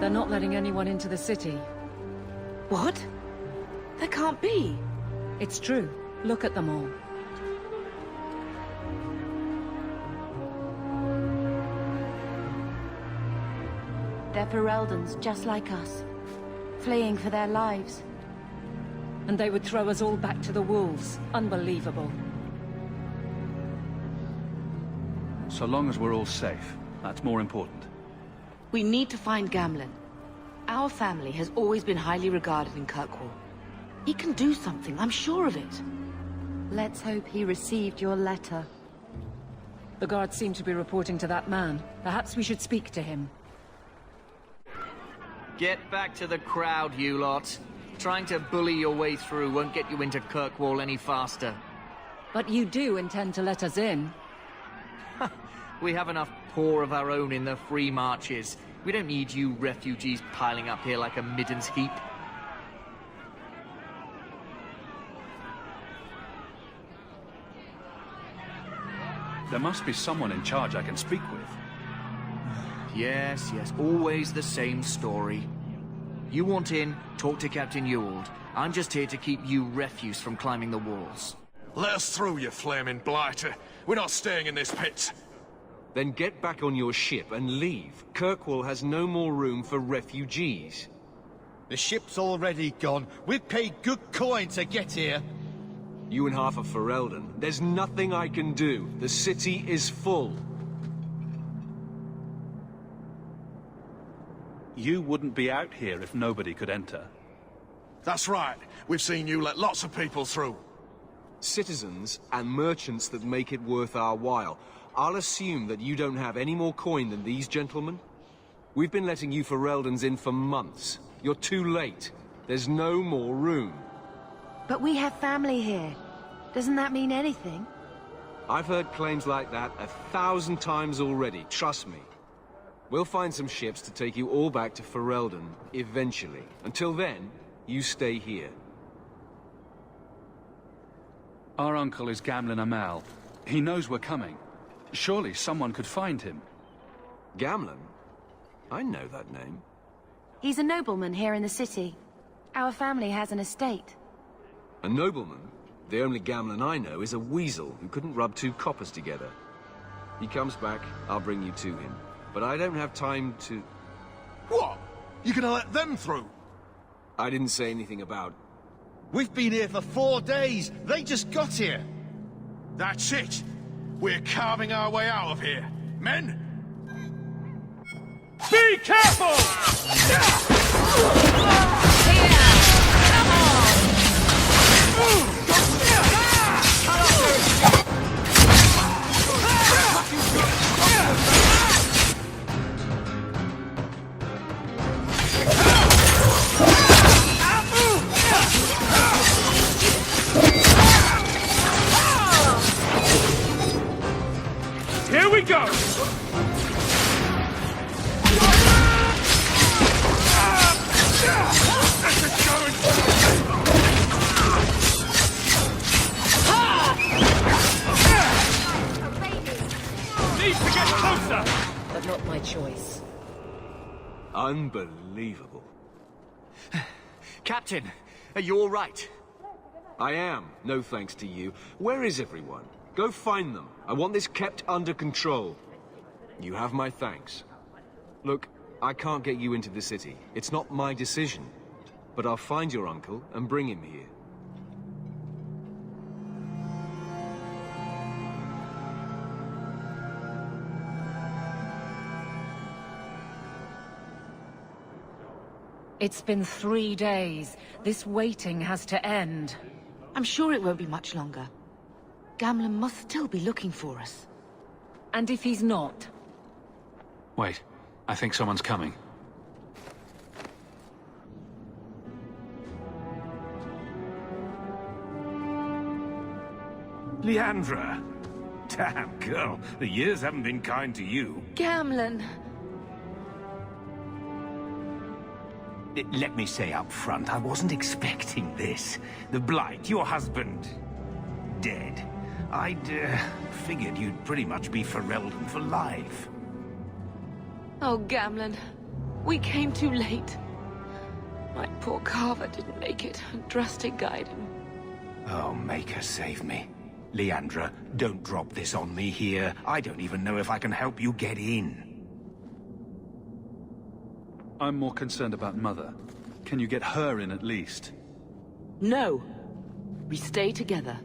They're not letting anyone into the city. What? That can't be. It's true. Look at them all. They're Fereldans, just like us. Fleeing for their lives. And they would throw us all back to the wolves. Unbelievable. So long as we're all safe, that's more important. We need to find Gamlen. Our family has always been highly regarded in Kirkwall. He can do something, I'm sure of it. Let's hope he received your letter. The guards seem to be reporting to that man. Perhaps we should speak to him. Get back to the crowd, you lot. Trying to bully your way through won't get you into Kirkwall any faster. But you do intend to let us in. We have enough poor of our own in the free marches. We don't need you refugees piling up here like a middens heap. There must be someone in charge I can speak with. Yes, always the same story. You want in, talk to Captain Ewald. I'm just here to keep you refuse from climbing the walls. Let us through, you flaming blighter. We're not staying in this pit. Then get back on your ship and leave. Kirkwall has no more room for refugees. The ship's already gone. We've paid good coin to get here. You and half of Ferelden. There's nothing I can do. The city is full. You wouldn't be out here if nobody could enter. That's right. We've seen you let lots of people through. Citizens and merchants that make it worth our while. I'll assume that you don't have any more coin than these gentlemen. We've been letting you Fereldans in for months. You're too late. There's no more room. But we have family here. Doesn't that mean anything? I've heard claims like that 1,000 times already, trust me. We'll find some ships to take you all back to Ferelden, eventually. Until then, you stay here. Our uncle is Gamlen Amal. He knows we're coming. Surely someone could find him. Gamlen? I know that name. He's a nobleman here in the city. Our family has an estate. A nobleman? The only Gamlen I know is a weasel who couldn't rub two coppers together. He comes back, I'll bring you to him. But I don't have time to... What? You gonna let them through? I didn't say anything about... We've been here for 4 days. They just got here. That's it. We're carving our way out of here. Men? Be careful! Here we go! Need to get closer! But not my choice. Unbelievable. Captain, are you all right? I am, no thanks to you. Where is everyone? Go find them. I want this kept under control. You have my thanks. Look, I can't get you into the city. It's not my decision. But I'll find your uncle and bring him here. It's been 3 days. This waiting has to end. I'm sure it won't be much longer. Gamlen must still be looking for us. And if he's not? Wait, I think someone's coming. Leandra! Damn, girl, the years haven't been kind to you. Gamlen! Let me say up front, I wasn't expecting this. The Blight, your husband, dead. I'd figured you'd pretty much be Ferelden for life. Oh, Gamlen. We came too late. My poor Carver didn't make it, and Drastic guided him. Oh, Maker, save me. Leandra, don't drop this on me here. I don't even know if I can help you get in. I'm more concerned about Mother. Can you get her in at least? No. We stay together.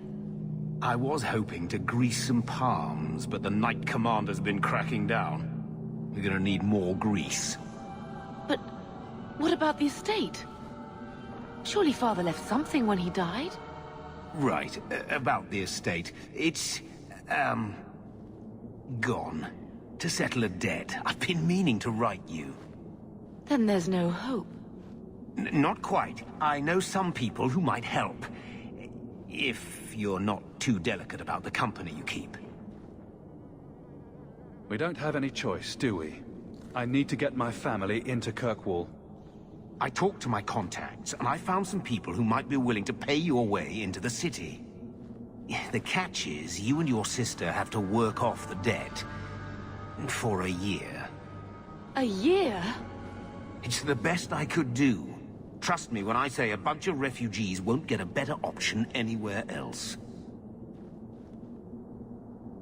I was hoping to grease some palms, but the Knight Commander's been cracking down. We're gonna need more grease. But what about the estate? Surely Father left something when he died? Right, about the estate. It's, gone. To settle a debt. I've been meaning to write you. Then there's no hope. Not quite. I know some people who might help. If you're not too delicate about the company you keep. We don't have any choice, do we? I need to get my family into Kirkwall. I talked to my contacts, and I found some people who might be willing to pay your way into the city. The catch is, you and your sister have to work off the debt. For a year. A year? It's the best I could do. Trust me when I say a bunch of refugees won't get a better option anywhere else.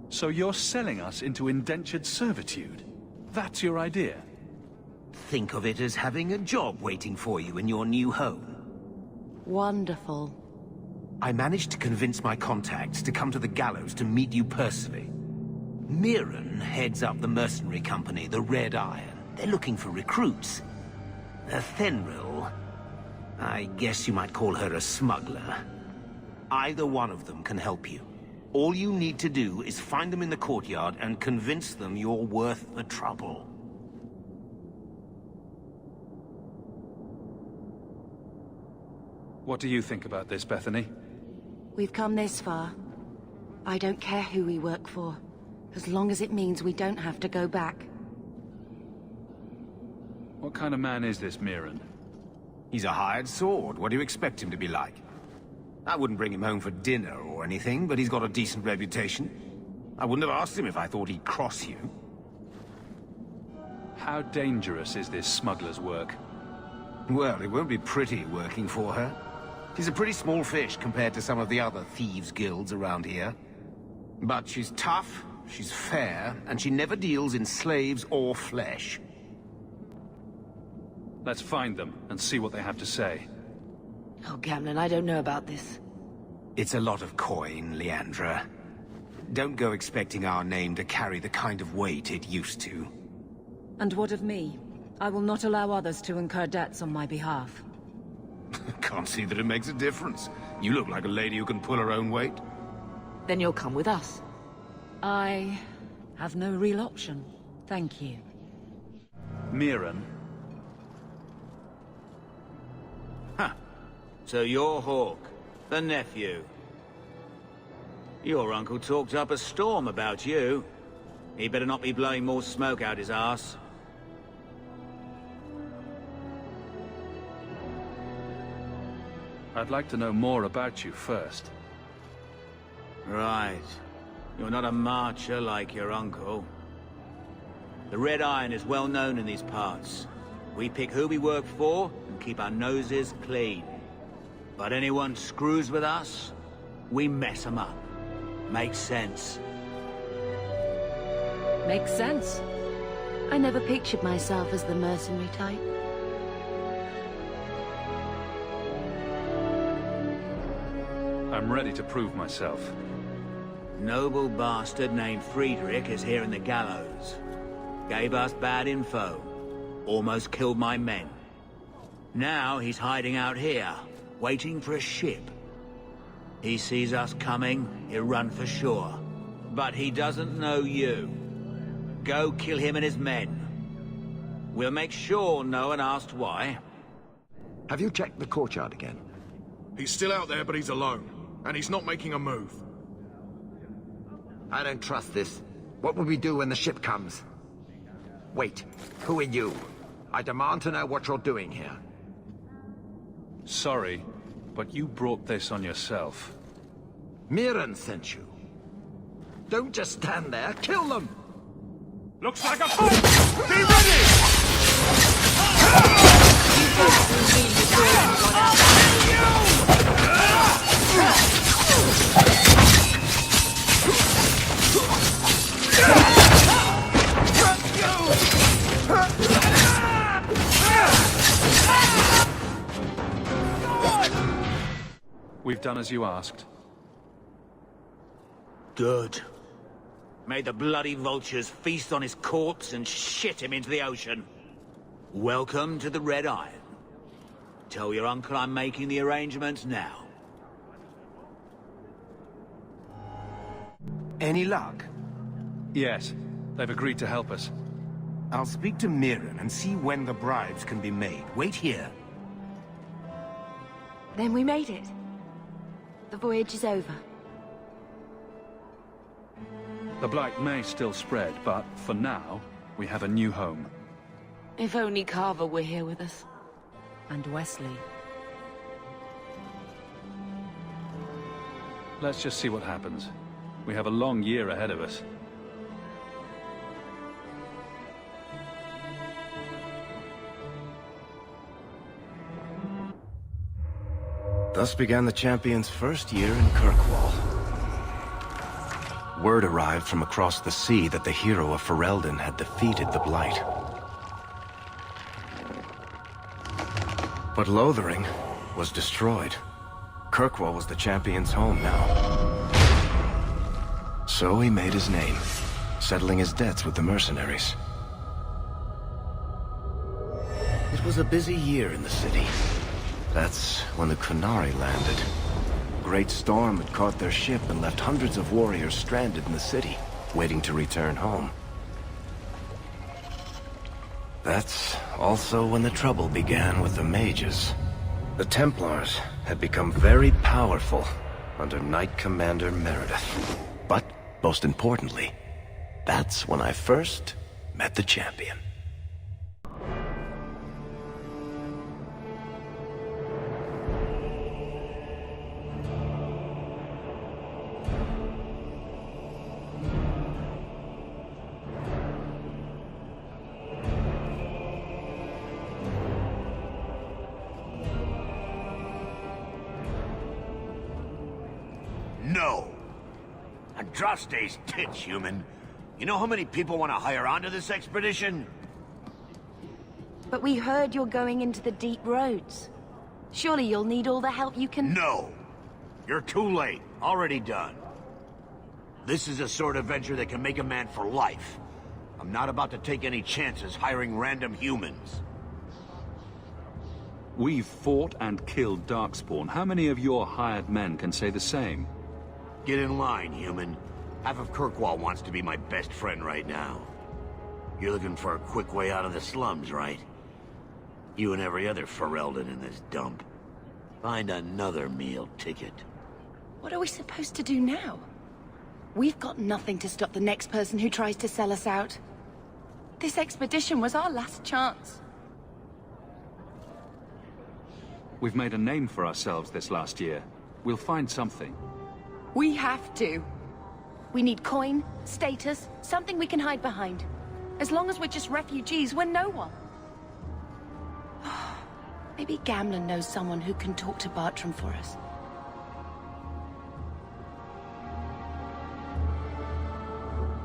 So you're selling us into indentured servitude? That's your idea? Think of it as having a job waiting for you in your new home. Wonderful. I managed to convince my contacts to come to the gallows to meet you personally. Mirren heads up the mercenary company, the Red Iron. They're looking for recruits. Fenrir, I guess you might call her a smuggler. Either one of them can help you. All you need to do is find them in the courtyard and convince them you're worth the trouble. What do you think about this, Bethany? We've come this far. I don't care who we work for, as long as it means we don't have to go back. What kind of man is this Mirren? He's a hired sword. What do you expect him to be like? I wouldn't bring him home for dinner or anything, but he's got a decent reputation. I wouldn't have asked him if I thought he'd cross you. How dangerous is this smuggler's work? Well, it won't be pretty working for her. She's a pretty small fish compared to some of the other thieves' guilds around here. But she's tough, she's fair, and she never deals in slaves or flesh. Let's find them and see what they have to say. Oh, Gamlen, I don't know about this. It's a lot of coin, Leandra. Don't go expecting our name to carry the kind of weight it used to. And what of me? I will not allow others to incur debts on my behalf. Can't see that it makes a difference. You look like a lady who can pull her own weight. Then you'll come with us. I have no real option. Thank you. Mirren? So you're Hawk, the nephew. Your uncle talked up a storm about you. He better not be blowing more smoke out his arse. I'd like to know more about you first. Right. You're not a marcher like your uncle. The Red Iron is well known in these parts. We pick who we work for and keep our noses clean. But anyone screws with us, we mess them up. Makes sense. Makes sense. I never pictured myself as the mercenary type. I'm ready to prove myself. Noble bastard named Friedrich is here in the gallows. Gave us bad info. Almost killed my men. Now he's hiding out here, waiting for a ship. He sees us coming, he'll run for sure. But he doesn't know you. Go kill him and his men. We'll make sure no one asked why. Have you checked the courtyard again? He's still out there, but he's alone. And he's not making a move. I don't trust this. What will we do when the ship comes? Wait, who are you? I demand to know what you're doing here. Sorry, but you brought this on yourself. Mirren sent you. Don't just stand there, kill them! Looks like a fight! Be ready! We've done as you asked. Good. May the bloody vultures feast on his corpse and shit him into the ocean. Welcome to the Red Iron. Tell your uncle I'm making the arrangements now. Any luck? Yes, they've agreed to help us. I'll speak to Mirren and see when the bribes can be made. Wait here. Then we made it. The voyage is over. The blight may still spread, but for now, we have a new home. If only Carver were here with us. And Wesley. Let's just see what happens. We have a long year ahead of us. Thus began the Champion's first year in Kirkwall. Word arrived from across the sea that the hero of Ferelden had defeated the Blight. But Lothering was destroyed. Kirkwall was the Champion's home now. So he made his name, settling his debts with the mercenaries. It was a busy year in the city. That's when the Kunari landed. A great storm had caught their ship and left hundreds of warriors stranded in the city, waiting to return home. That's also when the trouble began with the mages. The Templars had become very powerful under Knight Commander Meredith. But, most importantly, that's when I first met the Champion. No. Andraste's tits, human. You know how many people want to hire onto this expedition? But we heard you're going into the deep roads. Surely you'll need all the help you can... No. You're too late. Already done. This is a sort of venture that can make a man for life. I'm not about to take any chances hiring random humans. We've fought and killed Darkspawn. How many of your hired men can say the same? Get in line, human. Half of Kirkwall wants to be my best friend right now. You're looking for a quick way out of the slums, right? You and every other Ferelden in this dump. Find another meal ticket. What are we supposed to do now? We've got nothing to stop the next person who tries to sell us out. This expedition was our last chance. We've made a name for ourselves this last year. We'll find something. We have to. We need coin, status, something we can hide behind. As long as we're just refugees, we're no one. Maybe Gamlen knows someone who can talk to Bartram for us.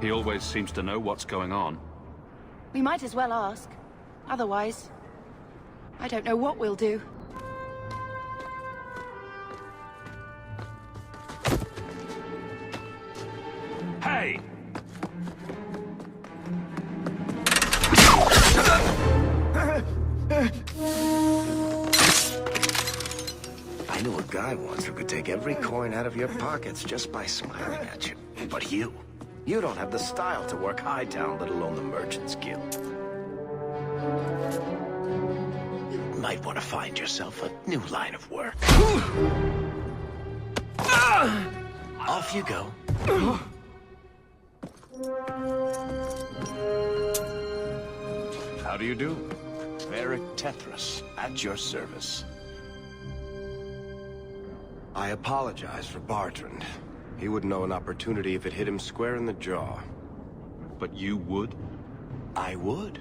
He always seems to know what's going on. We might as well ask. Otherwise, I don't know what we'll do. Hey! I knew a guy once who could take every coin out of your pockets just by smiling at you. But you don't have the style to work Hightown, let alone the Merchant's Guild. You might want to find yourself a new line of work. Off you go. How do you do? Varric Tethras, at your service. I apologize for Bartrand. He wouldn't know an opportunity if it hit him square in the jaw. But you would? I would.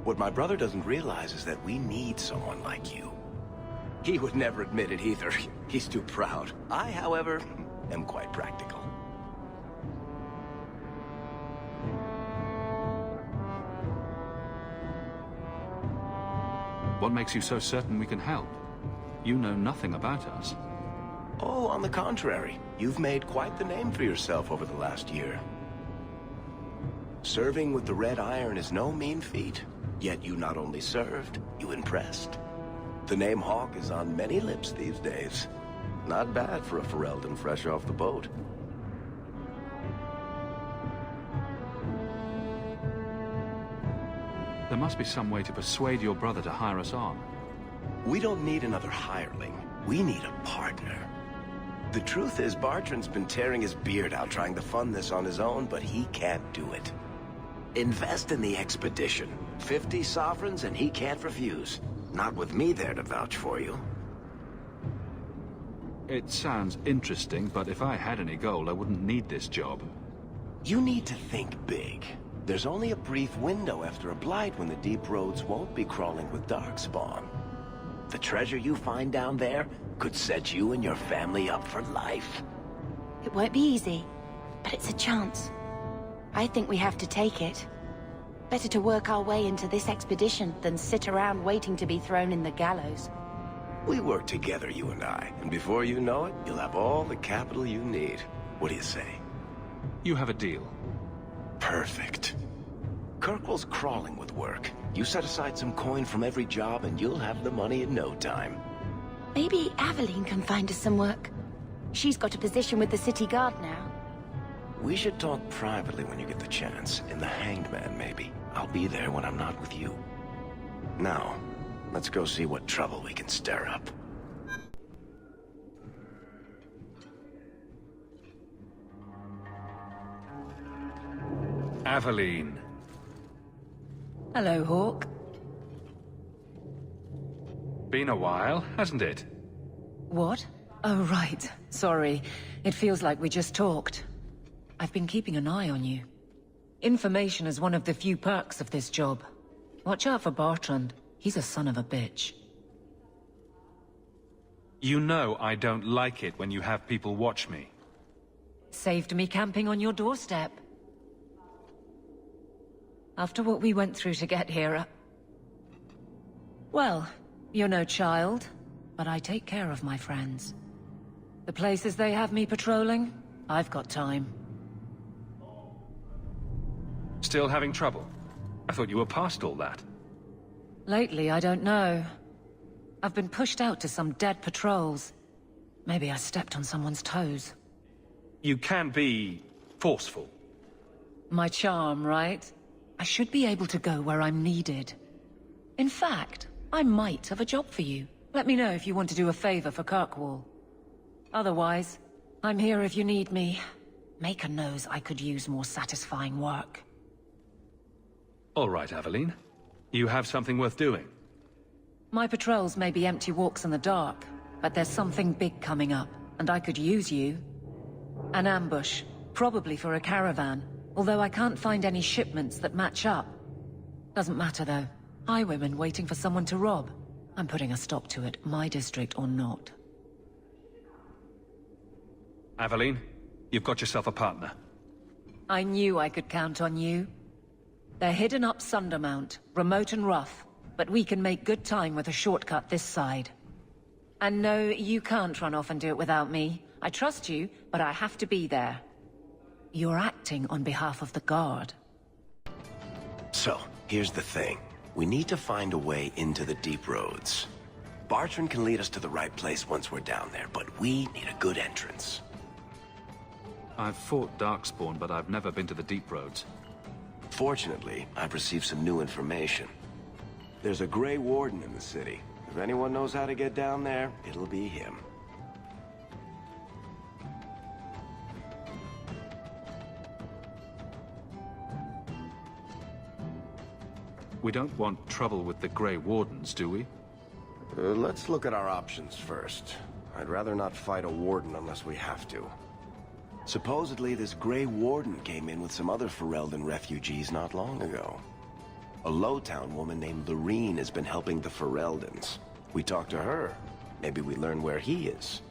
What my brother doesn't realize is that we need someone like you. He would never admit it either. He's too proud. I, however, am quite practical. What makes you so certain we can help? You know nothing about us. Oh, on the contrary. You've made quite the name for yourself over the last year. Serving with the Red Iron is no mean feat. Yet you not only served, you impressed. The name Hawk is on many lips these days. Not bad for a Ferelden fresh off the boat. There must be some way to persuade your brother to hire us on. We don't need another hireling. We need a partner. The truth is, Bartrand's been tearing his beard out trying to fund this on his own, but he can't do it. Invest in the expedition. 50 sovereigns and he can't refuse. Not with me there to vouch for you. It sounds interesting, but if I had any gold, I wouldn't need this job. You need to think big. There's only a brief window after a blight when the deep roads won't be crawling with darkspawn. The treasure you find down there could set you and your family up for life. It won't be easy, but it's a chance. I think we have to take it. Better to work our way into this expedition than sit around waiting to be thrown in the gallows. We work together, you and I, and before you know it, you'll have all the capital you need. What do you say? You have a deal. Perfect. Kirkwall's crawling with work. You set aside some coin from every job and you'll have the money in no time. Maybe Aveline can find us some work. She's got a position with the city guard now. We should talk privately when you get the chance. In the Hanged Man, maybe. I'll be there when I'm not with you. Now, let's go see what trouble we can stir up. Aveline. Hello, Hawk. Been a while, hasn't it? What? Oh, right. Sorry. It feels like we just talked. I've been keeping an eye on you. Information is one of the few perks of this job. Watch out for Bartrand. He's a son of a bitch. You know I don't like it when you have people watch me. Saved me camping on your doorstep. After what we went through to get here, well, you're no child, but I take care of my friends. The places they have me patrolling, I've got time. Still having trouble? I thought you were past all that. Lately, I don't know. I've been pushed out to some dead patrols. Maybe I stepped on someone's toes. You can be forceful. My charm, right? I should be able to go where I'm needed. In fact, I might have a job for you. Let me know if you want to do a favor for Kirkwall. Otherwise, I'm here if you need me. Maker knows I could use more satisfying work. All right, Aveline. You have something worth doing. My patrols may be empty walks in the dark, but there's something big coming up, and I could use you. An ambush, probably for a caravan, although I can't find any shipments that match up. Doesn't matter though. Highwaymen waiting for someone to rob. I'm putting a stop to it, my district or not. Aveline, you've got yourself a partner. I knew I could count on you. They're hidden up Sundermount, remote and rough, but we can make good time with a shortcut this side. And no, you can't run off and do it without me. I trust you, but I have to be there. You're acting on behalf of the Guard. So, here's the thing. We need to find a way into the deep roads. Bartrand can lead us to the right place once we're down there, but we need a good entrance. I've fought Darkspawn, but I've never been to the deep roads. Fortunately, I've received some new information. There's a Grey Warden in the city. If anyone knows how to get down there, it'll be him. We don't want trouble with the Grey Wardens, do we? Let's look at our options first. I'd rather not fight a Warden unless we have to. Supposedly, this Grey Warden came in with some other Ferelden refugees not long ago. A Lowtown woman named Lorene has been helping the Fereldans. We talk to her. Maybe we learn where he is.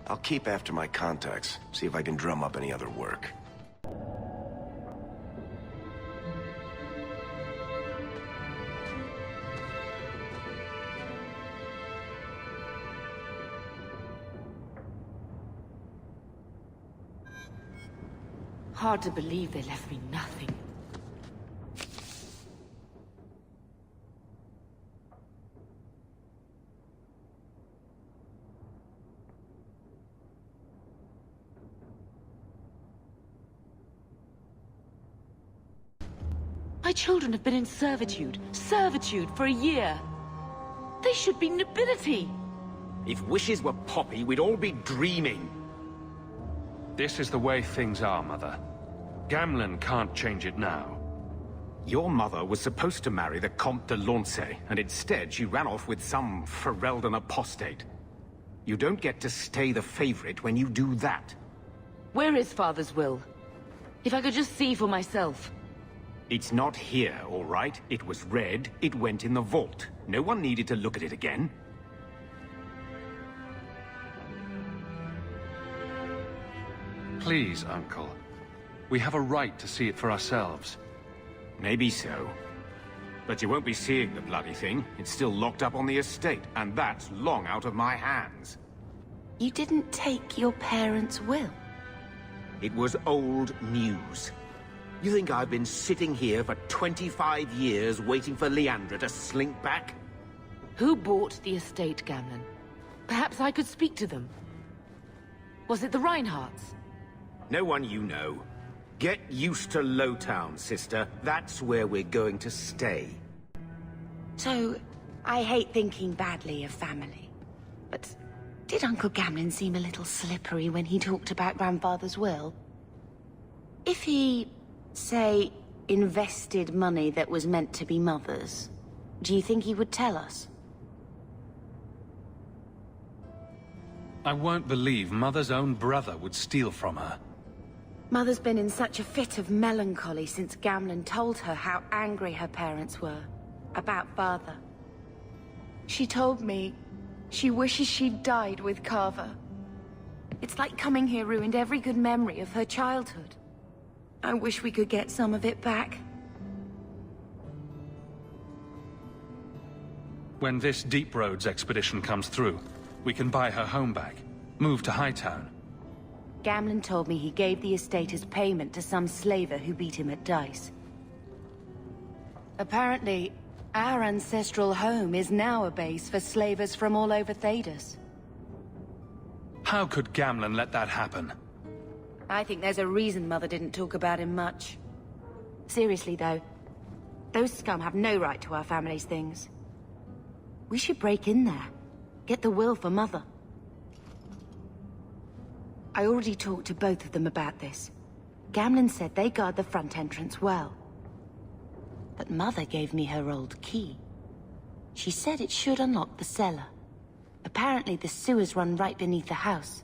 I'll keep after my contacts, see if I can drum up any other work. Hard to believe they left me nothing. My children have been in servitude for a year. They should be nobility. If wishes were poppy, we'd all be dreaming. This is the way things are, Mother. Gamlen can't change it now. Your mother was supposed to marry the Comte de Launcey, and instead she ran off with some Fereldan apostate. You don't get to stay the favorite when you do that. Where is Father's will? If I could just see for myself. It's not here, all right? It was read, it went in the vault. No one needed to look at it again. Please, Uncle. We have a right to see it for ourselves. Maybe so. But you won't be seeing the bloody thing. It's still locked up on the estate, and that's long out of my hands. You didn't take your parents' will? It was old news. You think I've been sitting here for 25 years waiting for Leandra to slink back? Who bought the estate, Gamlen? Perhaps I could speak to them. Was it the Reinhardts? No one you know. Get used to Lowtown, sister. That's where we're going to stay. So, I hate thinking badly of family. But did Uncle Gamlen seem a little slippery when he talked about Grandfather's will? If he, say, invested money that was meant to be Mother's, do you think he would tell us? I won't believe Mother's own brother would steal from her. Mother's been in such a fit of melancholy since Gamlen told her how angry her parents were about Father. She told me she wishes she'd died with Carver. It's like coming here ruined every good memory of her childhood. I wish we could get some of it back. When this Deep Roads expedition comes through, we can buy her home back, move to Hightown. Gamlen told me he gave the estate as payment to some slaver who beat him at dice. Apparently, our ancestral home is now a base for slavers from all over Tethras. How could Gamlen let that happen? I think there's a reason Mother didn't talk about him much. Seriously, though, those scum have no right to our family's things. We should break in there. Get the will for Mother. I already talked to both of them about this. Gamlen said they guard the front entrance well. But Mother gave me her old key. She said it should unlock the cellar. Apparently the sewers run right beneath the house.